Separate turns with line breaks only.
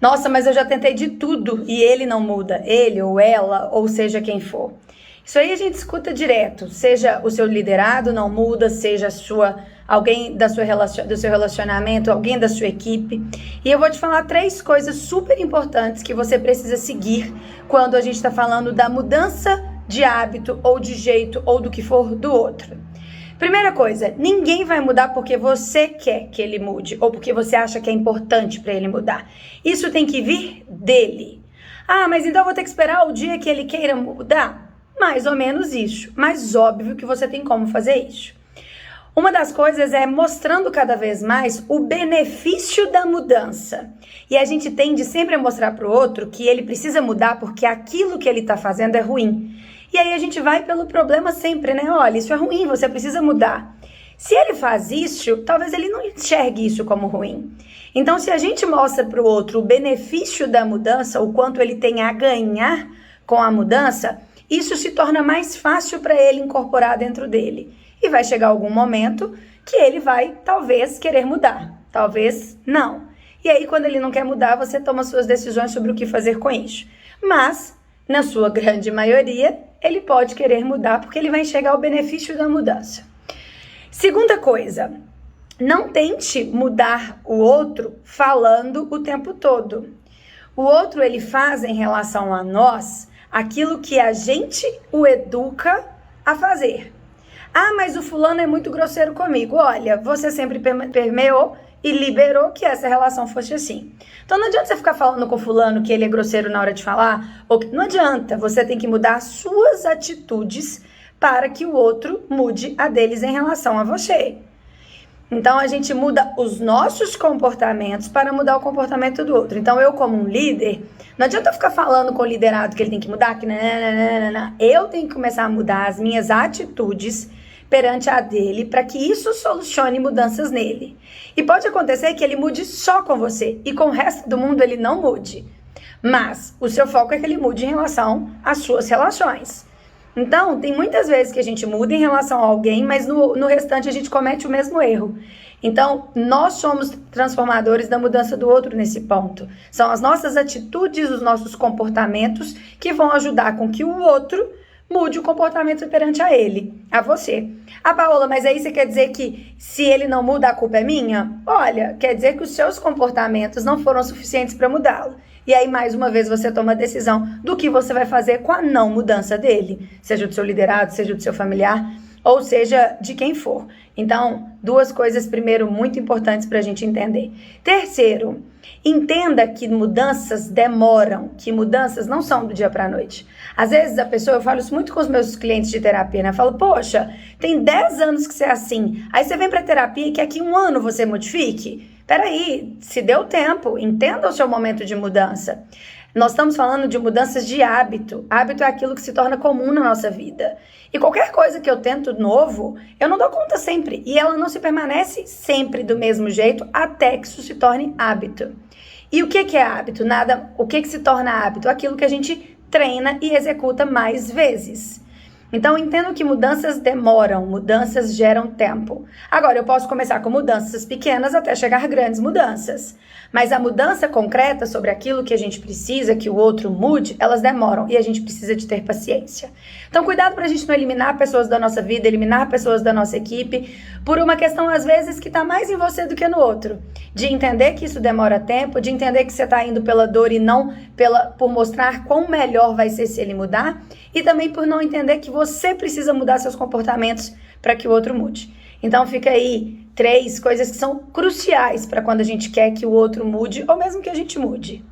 Nossa, mas eu já tentei de tudo e ele não muda, ele ou ela, ou seja quem for. Isso aí a gente escuta direto, seja o seu liderado não muda, seja alguém do seu relacionamento, alguém da sua equipe. E eu vou te falar 3 coisas super importantes que você precisa seguir quando a gente está falando da mudança de hábito ou de jeito ou do que for do outro. Primeira coisa, ninguém vai mudar porque você quer que ele mude ou porque você acha que é importante para ele mudar. Isso tem que vir dele. Ah, mas então eu vou ter que esperar o dia que ele queira mudar? Mais ou menos isso, mas óbvio que você tem como fazer isso. Uma das coisas é mostrando cada vez mais o benefício da mudança. E a gente tende sempre a mostrar para o outro que ele precisa mudar porque aquilo que ele está fazendo é ruim. E aí a gente vai pelo problema sempre, né? Olha, isso é ruim, você precisa mudar. Se ele faz isso, talvez ele não enxergue isso como ruim. Então, se a gente mostra para o outro o benefício da mudança, o quanto ele tem a ganhar com a mudança, isso se torna mais fácil para ele incorporar dentro dele. E vai chegar algum momento que ele vai, talvez, querer mudar. Talvez não. E aí, quando ele não quer mudar, você toma suas decisões sobre o que fazer com isso. Mas, na sua grande maioria, ele pode querer mudar porque ele vai enxergar o benefício da mudança. Segunda coisa, não tente mudar o outro falando o tempo todo. O outro, ele faz em relação a nós aquilo que a gente o educa a fazer. Ah, mas o fulano é muito grosseiro comigo. Olha, você sempre permeou e liberou que essa relação fosse assim. Então não adianta você ficar falando com o fulano que ele é grosseiro na hora de falar. Não adianta, você tem que mudar as suas atitudes para que o outro mude a deles em relação a você. Então a gente muda os nossos comportamentos para mudar o comportamento do outro. Então eu, como um líder, não adianta eu ficar falando com o liderado que ele tem que mudar, que nananana. Eu tenho que começar a mudar as minhas atitudes perante a dele para que isso solucione mudanças nele. E pode acontecer que ele mude só com você e com o resto do mundo ele não mude. Mas o seu foco é que ele mude em relação às suas relações. Então, tem muitas vezes que a gente muda em relação a alguém, mas no restante a gente comete o mesmo erro. Então, nós somos transformadores da mudança do outro nesse ponto. São as nossas atitudes, os nossos comportamentos que vão ajudar com que o outro mude o comportamento perante a ele, a você. Ah, Paola, mas aí você quer dizer que se ele não muda, a culpa é minha? Olha, quer dizer que os seus comportamentos não foram suficientes para mudá-lo. E aí, mais uma vez, você toma a decisão do que você vai fazer com a não mudança dele. Seja do seu liderado, seja do seu familiar, ou seja, de quem for. Então, 2 coisas, primeiro, muito importantes para a gente entender. Terceiro, entenda que mudanças demoram, que mudanças não são do dia para a noite. Às vezes a pessoa, eu falo isso muito com os meus clientes de terapia, né? Eu falo, poxa, tem 10 anos que você é assim, aí você vem para terapia e quer que 1 ano você modifique? Peraí, se deu tempo, entenda o seu momento de mudança. Nós estamos falando de mudanças de hábito. Hábito é aquilo que se torna comum na nossa vida. E qualquer coisa que eu tento novo, eu não dou conta sempre. E ela não se permanece sempre do mesmo jeito até que isso se torne hábito. E o que é hábito? Nada. O que se torna hábito? Aquilo que a gente treina e executa mais vezes. Então, entendo que mudanças demoram, mudanças geram tempo. Agora, eu posso começar com mudanças pequenas até chegar a grandes mudanças. Mas a mudança concreta sobre aquilo que a gente precisa que o outro mude, elas demoram e a gente precisa de ter paciência. Então, cuidado para a gente não eliminar pessoas da nossa vida, eliminar pessoas da nossa equipe, por uma questão, às vezes, que está mais em você do que no outro. De entender que isso demora tempo, de entender que você está indo pela dor e não por mostrar quão melhor vai ser se ele mudar, e também por não entender que você precisa mudar seus comportamentos para que o outro mude. Então fica aí 3 coisas que são cruciais para quando a gente quer que o outro mude ou mesmo que a gente mude.